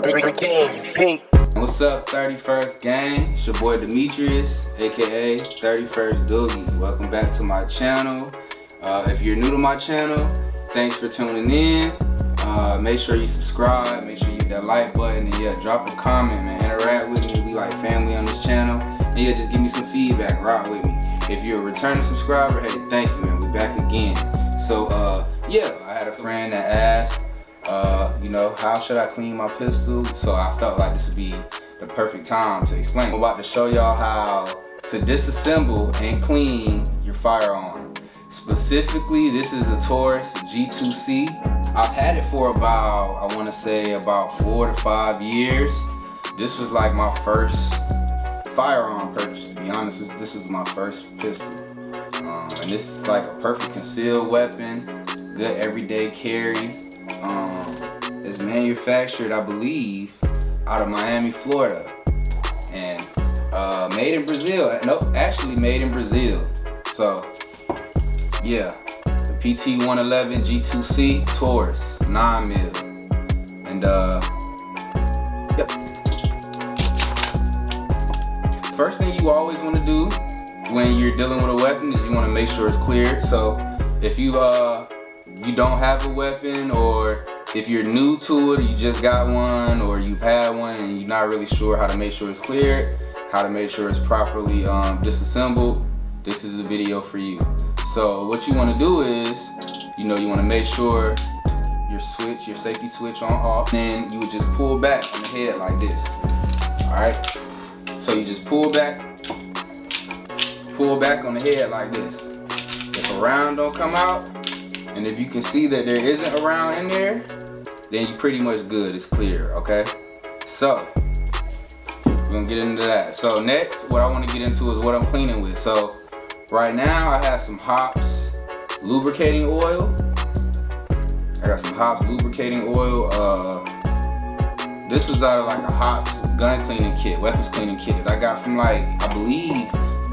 What's up, 31st gang? It's your boy Demetrius, aka 31st Doogie. Welcome back to my channel. If you're new to my channel, thanks for tuning in. Make sure you subscribe, make sure you hit that like button, and yeah, drop a comment, man. Interact with me. We like family on this channel. And yeah, just give me some feedback, rock with me. If you're a returning subscriber, hey, thank you, man. We back again. So yeah, I had a friend that asked, you know, how should I clean my pistol? So I felt like this would be the perfect time to explain. I'm about to show y'all how to disassemble and clean your firearm. Specifically, this is a Taurus G2C. I've had it for about, I want to say about 4 to 5 years. This was like my first firearm purchase, to be honest. This was my first pistol. And this is like a perfect concealed weapon, good everyday carry. It's manufactured, I believe, out of Miami, Florida, and made in Brazil. Nope, actually made in Brazil. So yeah, the PT-111 G2C Taurus 9mm, and yep. First thing you always want to do when you're dealing with a weapon is you want to make sure it's cleared. So if you don't have a weapon, or if you're new to it, or you just got one, or you've had one and you're not really sure how to make sure it's cleared, how to make sure it's properly disassembled, this is the video for you. So what you want to do is, you know, you want to make sure your safety switch on off, and you would just pull back on the head like this. Alright, so you just pull back on the head like this. If a round don't come out, and if you can see that there isn't a round in there, then you're pretty much good, it's clear, okay? So, we're gonna get into that. So next, what I wanna get into is what I'm cleaning with. So, right now I have some Hops lubricating oil. I got some Hops lubricating oil. This was out of like a Hops gun cleaning kit, weapons cleaning kit that I got from like, I believe,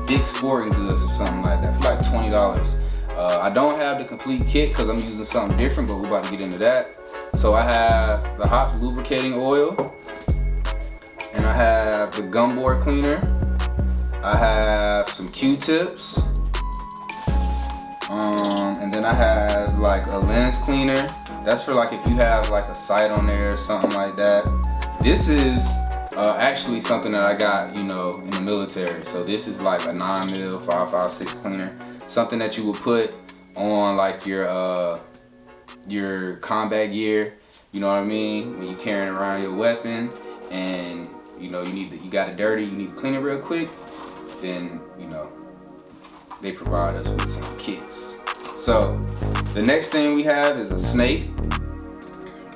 Dick's Sporting Goods or something like that, for like $20. I don't have the complete kit because I'm using something different, but we're about to get into that. So I have the Hops lubricating oil, and I have the gum board cleaner. I have some Q-tips, and then I have like a lens cleaner. That's for like if you have like a sight on there or something like that. This is actually something that I got, you know, in the military. So this is like a 9mm 5.56 cleaner. Something that you would put on like your combat gear, you know what I mean, when you're carrying around your weapon, and you know you got it dirty, you need to clean it real quick. Then you know they provide us with some kits. So the next thing we have is a snake.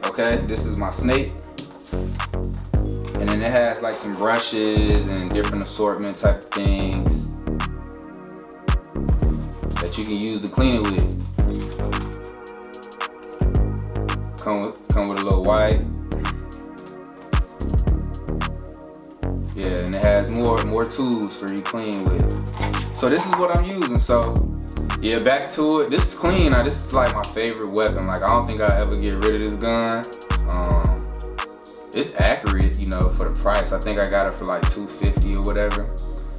Okay, this is my snake, and then it has like some brushes and different assortment type of things that you can use to clean it with. Come with a little white. Yeah, and it has more tools for you to clean with. So this is what I'm using. So yeah, back to it. This is clean. This is like my favorite weapon. Like I don't think I'll ever get rid of this gun. It's accurate, you know, for the price. I think I got it for like $250 or whatever.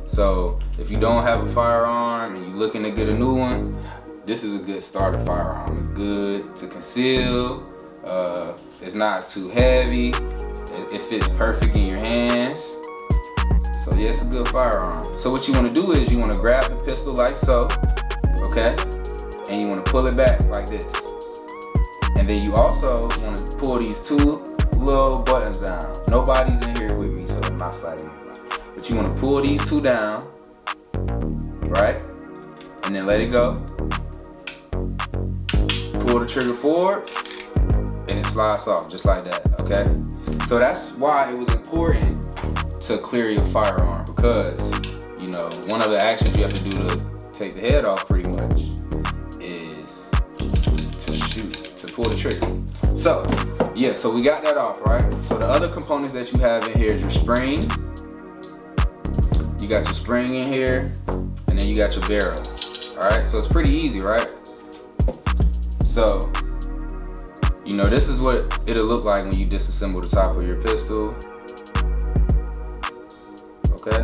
So if you don't have a firearm and you're looking to get a new one, this is a good starter firearm. It's good to conceal. It's not too heavy. It fits perfect in your hands. So yeah, it's a good firearm. So what you want to do is you want to grab the pistol like so, okay? And you want to pull it back like this. And then you also want to pull these two little buttons down. Nobody's in here with me, so I'm not fighting anybody. But you want to pull these two down, right? And then let it go. Pull the trigger forward, and it slides off just like that, okay? So that's why it was important to clear your firearm, because, you know, one of the actions you have to do to take the head off pretty much is to shoot, to pull the trigger. So, yeah, so we got that off, right? So the other components that you have in here is your spring. You got your spring in here, and then you got your barrel. All right, so it's pretty easy, right? So you know, this is what it'll look like when you disassemble the top of your pistol. Okay.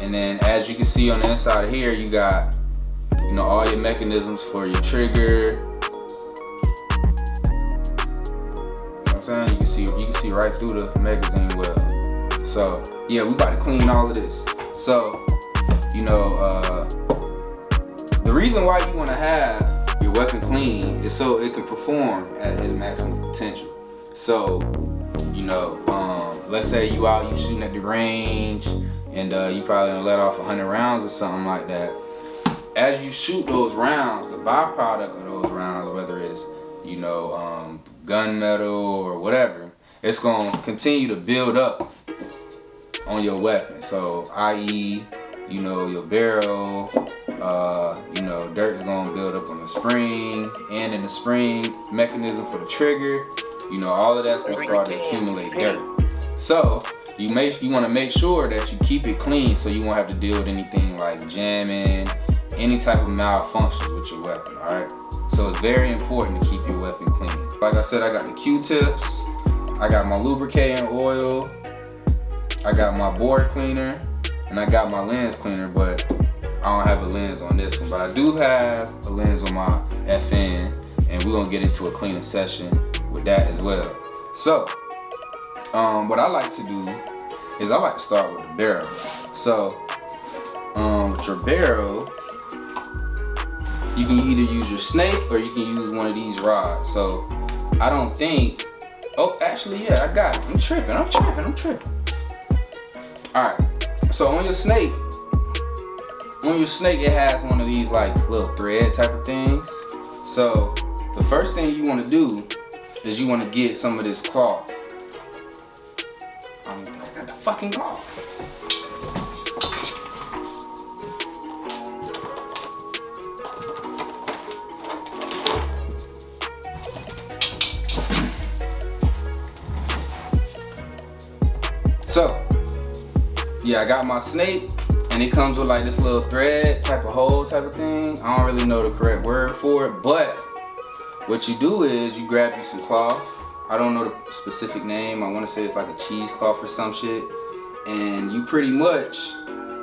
And then as you can see on the inside here, you got, you know, all your mechanisms for your trigger. You know what I'm saying? You can see right through the magazine well. So yeah, we about to clean all of this. So, you know, the reason why you want to have your weapon clean is so it can perform at its maximum potential. So, you know, let's say you shooting at the range, and you probably gonna let off 100 rounds or something like that. As you shoot those rounds, the byproduct of those rounds, whether it's, you know, gunmetal or whatever, it's gonna continue to build up on your weapon. So, i.e., you know, your barrel, you know, dirt is gonna build up on the spring, and in the spring mechanism for the trigger, you know, all of that's gonna start to accumulate dirt. So you want to make sure that you keep it clean, so you won't have to deal with anything like jamming, any type of malfunctions with your weapon. All right. So it's very important to keep your weapon clean. Like I said, I got the Q-tips, I got my lubricating oil, I got my board cleaner, and I got my lens cleaner, but I don't have a lens on this one. But I do have a lens on my FN, and we're gonna get into a cleaning session with that as well. So what I like to do is I like to start with the barrel. So with your barrel, you can either use your snake or you can use one of these rods. So I don't think, oh actually yeah, I got it. I'm tripping. Alright, so on your snake it has one of these like little thread type of things. So the first thing you want to do is you want to get some of this cloth. I got the fucking cloth. So yeah, I got my snake, and it comes with like this little thread type of hole type of thing. I don't really know the correct word for it, but what you do is you grab you some cloth. I don't know the specific name. I want to say it's like a cheesecloth or some shit. And you pretty much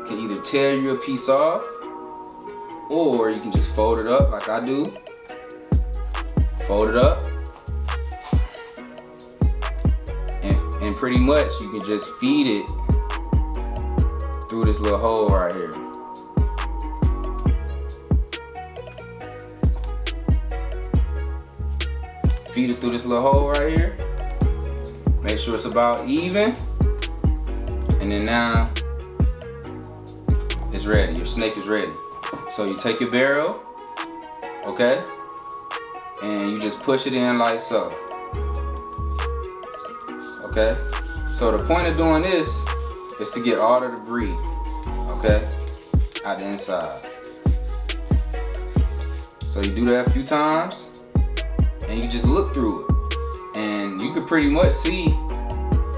can either tear you a piece off, or you can just fold it up like I do. Fold it up. And pretty much you can just feed it through this little hole right here. Feed it through this little hole right here. Make sure it's about even. And then now it's ready. Your snake is ready. So you take your barrel, okay? And you just push it in like so. Okay? So the point of doing this is to get all the debris, okay, out the inside. So you do that a few times, and you just look through it, and you can pretty much see,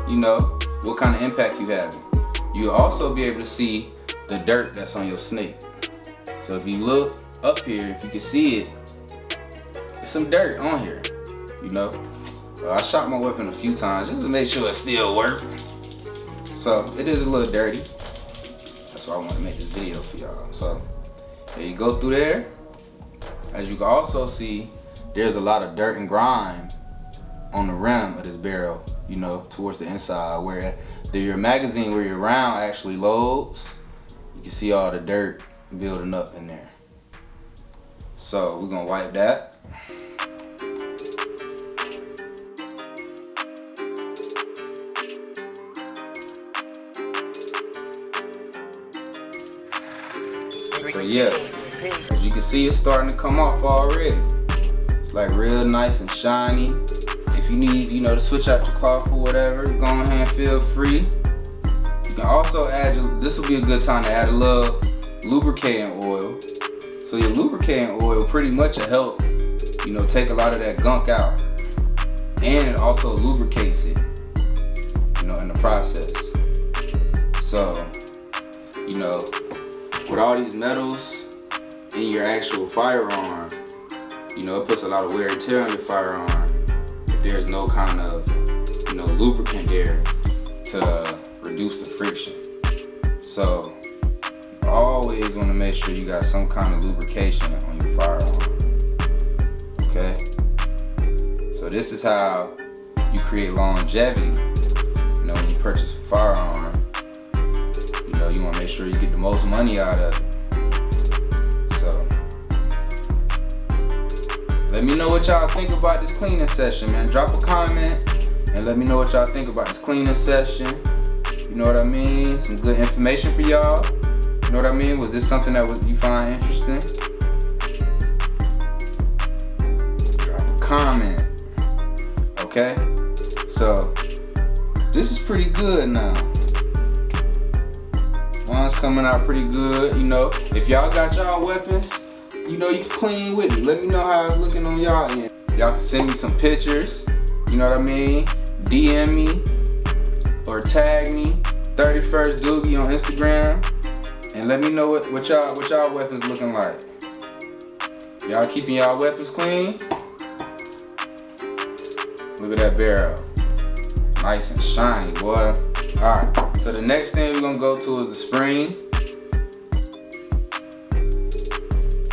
you know, what kind of impact you have. You'll also be able to see the dirt that's on your snake. So if you look up here, if you can see it, there's some dirt on here, you know. I shot my weapon a few times just to make sure it still works. So it is a little dirty. That's why I want to make this video for y'all. So there you go through there. As you can also see, there's a lot of dirt and grime on the rim of this barrel, you know, towards the inside where your magazine, where your round actually loads. You can see all the dirt building up in there. So we're gonna wipe that. So yeah, as you can see, it's starting to come off already. It's like real nice and shiny. If you need, you know, to switch out your cloth or whatever, go ahead and feel free. You can also add, this will be a good time to add a little lubricating oil. So your lubricating oil pretty much will help, you know, take a lot of that gunk out. And it also lubricates it, you know, in the process. So, you know, with all these metals in your actual firearm, you know, it puts a lot of wear and tear on your firearm if there's no kind of, you know, lubricant there to reduce the friction. So you always want to make sure you got some kind of lubrication on your firearm. Okay? So this is how you create longevity. You know, when you purchase a firearm, you know, you want to make sure you get the most money out of it. So let me know what y'all think about this cleaning session, man. Drop a comment and let me know what y'all think about this cleaning session. You know what I mean? Some good information for y'all. You know what I mean? Was this something that you find interesting? Drop a comment. Okay? So this is pretty good now. Mine's coming out pretty good. You know, if y'all got y'all weapons, you know, you clean with it. Let me know how it's looking on y'all end. Y'all can send me some pictures. You know what I mean? DM me or tag me 31st Doogie on Instagram and let me know what y'all weapons looking like. Y'all keeping y'all weapons clean? Look at that barrel. Nice and shiny, boy. Alright, so the next thing we're gonna go to is the spring.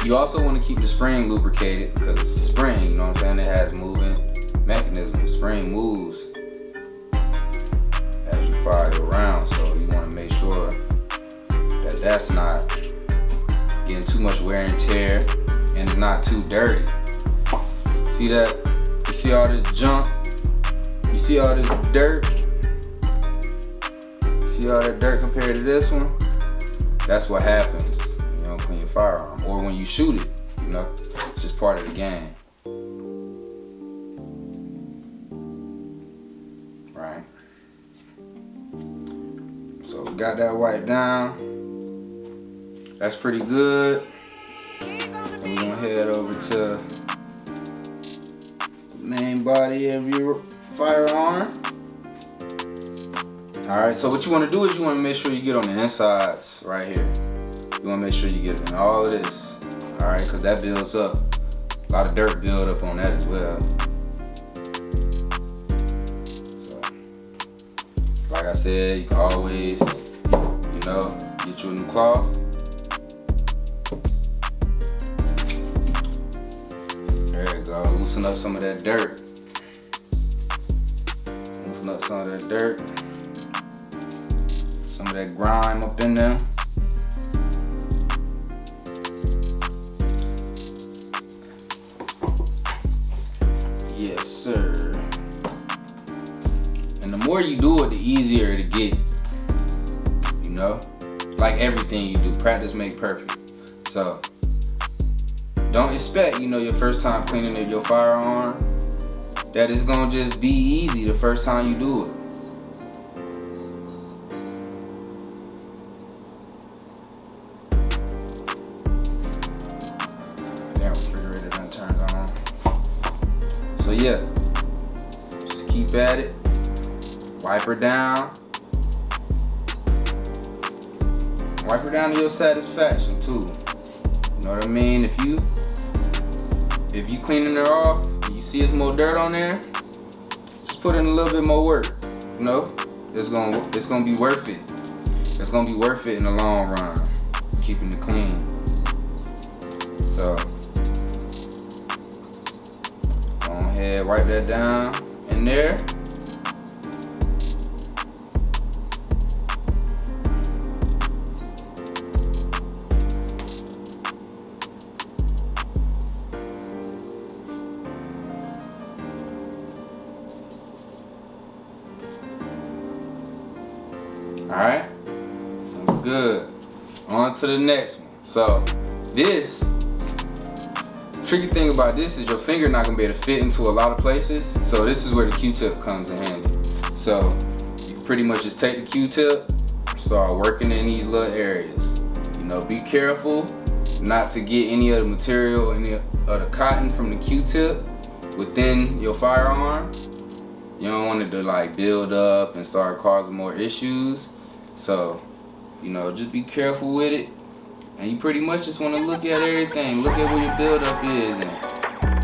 You also want to keep the spring lubricated because it's a spring, you know what I'm saying? It has moving mechanism. The spring moves as you fire your round, so you want to make sure that that's not getting too much wear and tear and it's not too dirty. See that? You see all this junk? You see all this dirt? See all that dirt compared to this one? That's what happens when you don't clean your firearm, or when you shoot it, you know? It's just part of the game. Right? So we got that wiped down. That's pretty good. And we're gonna head over to the main body of your firearm. Alright, so what you want to do is you want to make sure you get on the insides right here. You want to make sure you get in all of this. Alright, because that builds up. A lot of dirt build up on that as well. So, like I said, you can always, you know, get you a new cloth. There you go. Loosen up some of that dirt. Loosen up some of that dirt. Some of that grime up in there. Yes, sir. And the more you do it, the easier to get. You know? Like everything you do, practice make perfect. So, don't expect, you know, your first time cleaning your firearm, that it's gonna just be easy the first time you do it. So yeah, just keep at it. Wipe her down. Wipe her down to your satisfaction too. You know what I mean? If you cleaning her off and you see it's more dirt on there, just put in a little bit more work. You know, it's gonna be worth it. It's gonna be worth it in the long run. Keeping it clean. So. Wipe that down in there. Alright, good. On to the next one. So this tricky thing about this is your finger not gonna be able to fit into a lot of places. So this is where the Q-tip comes in handy. So you can pretty much just take the Q-tip, start working in these little areas. You know, be careful not to get any of the material, any of the cotton from the Q-tip within your firearm. You don't want it to like build up and start causing more issues. So, you know, just be careful with it. And you pretty much just want to look at everything. Look at where your buildup is and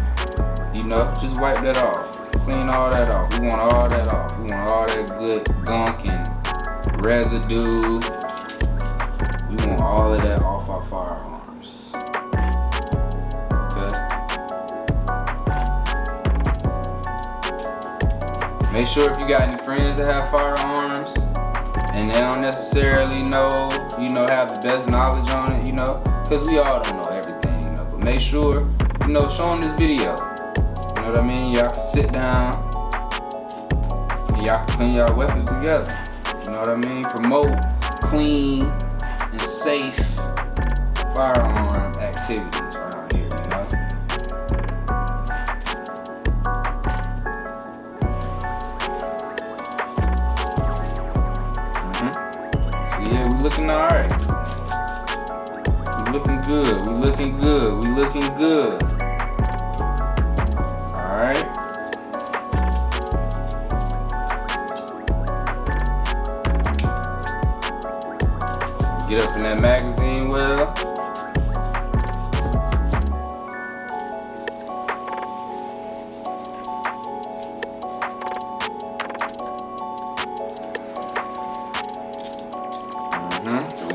know, just wipe that off. Clean all that off. We want all that off. We want all that good gunk and residue. We want all of that off our firearms. Okay. Make sure if you got any friends that have firearms and they don't necessarily know, you know, have the best knowledge on it, you know, because we all don't know everything, you know, but make sure, you know, show them this video. You know what I mean? Y'all can sit down and y'all can clean y'all weapons together. You know what I mean? Promote clean and safe firearm activities around here, you know? So yeah, we looking alright. We looking good. We looking good. We looking good. Alright. Get up in that magazine well.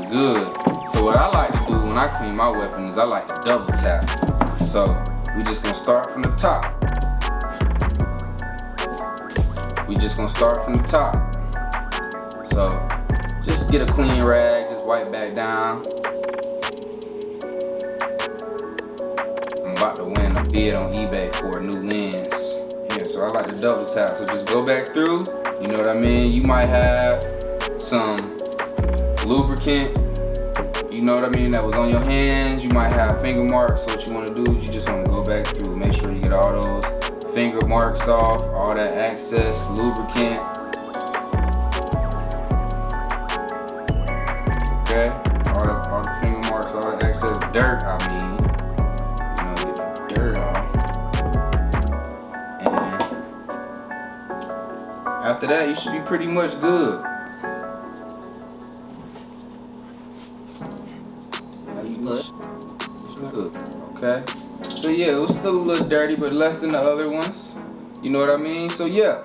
Good. So what I like to do when I clean my weapon is I like to double tap. So we just gonna start from the top. We just gonna start from the top. So just get a clean rag, just wipe back down. I'm about to win a bid on eBay for a new lens. Yeah, so I like to double tap. So just go back through, you know what I mean? You might have some lubricant, you know what I mean, that was on your hands. You might have finger marks. So what you want to do is you just want to go back through, make sure you get all those finger marks off, all that excess lubricant. Okay, all the finger marks, all the excess dirt, I mean, you know, get the dirt off. And after that, you should be pretty much good. Good. Okay, so yeah, it was still a little dirty, but less than the other ones. You know what I mean? So yeah,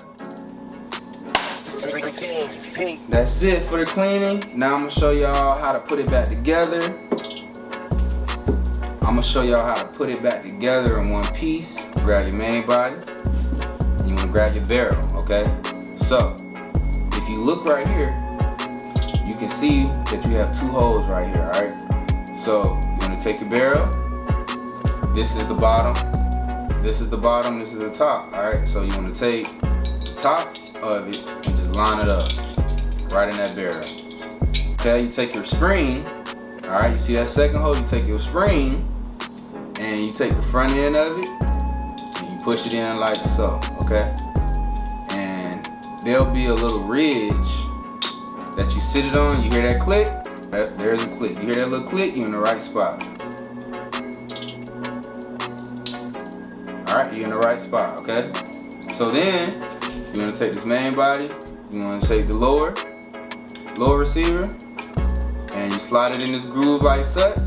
that's it for the cleaning. Now I'm gonna show y'all how to put it back together. I'm gonna show y'all how to put it back together in one piece. Grab your main body. You wanna grab your barrel, okay? So if you look right here, you can see that you have two holes right here, all right? So you're gonna take your barrel. This is the bottom. This is the bottom. This is the top. All right. So you want to take the top of it and just line it up right in that barrel. Okay. You take your spring. All right. You see that second hole? You take your spring and you take the front end of it and you push it in like so. Okay. And there'll be a little ridge that you sit it on. You hear that click? There's a click. You hear that little click? You're in the right spot. Alright, you're in the right spot, okay? So then, you're going to take this main body, you want to take the lower receiver, and you slide it in this groove like such,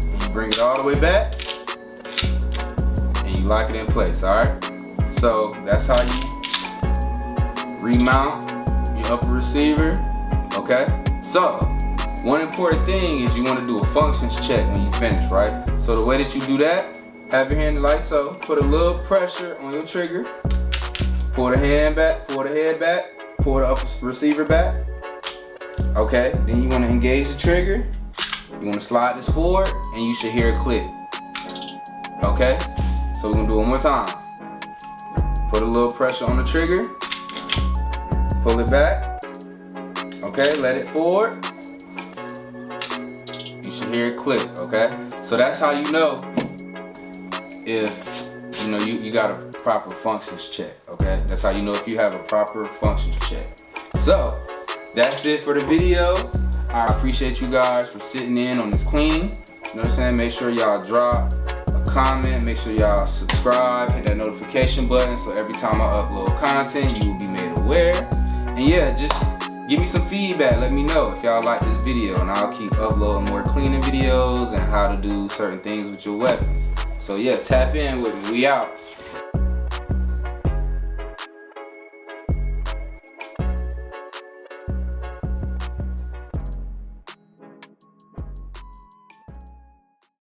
and you bring it all the way back, and you lock it in place, alright? So, that's how you remount your upper receiver. Okay, so one important thing is you want to do a functions check when you finish, right? So the way that you do that, have your hand like so, put a little pressure on your trigger, pull the hand back, pull the head back, pull the upper receiver back. Okay, then you want to engage the trigger, you want to slide this forward, and you should hear a click. Okay, so we're going to do it one more time. Put a little pressure on the trigger, pull it back. Okay, let it forward. You should hear it click, okay? So that's how you know if you know you got a proper functions check, okay? That's how you know if you have a proper functions check. So that's it for the video. I appreciate you guys for sitting in on this cleaning. You know what I'm saying? Make sure y'all drop a comment, make sure y'all subscribe, hit that notification button so every time I upload content you will be made aware. And yeah, just give me some feedback. Let me know if y'all like this video, and I'll keep uploading more cleaning videos and how to do certain things with your weapons. So yeah, tap in with me. We out.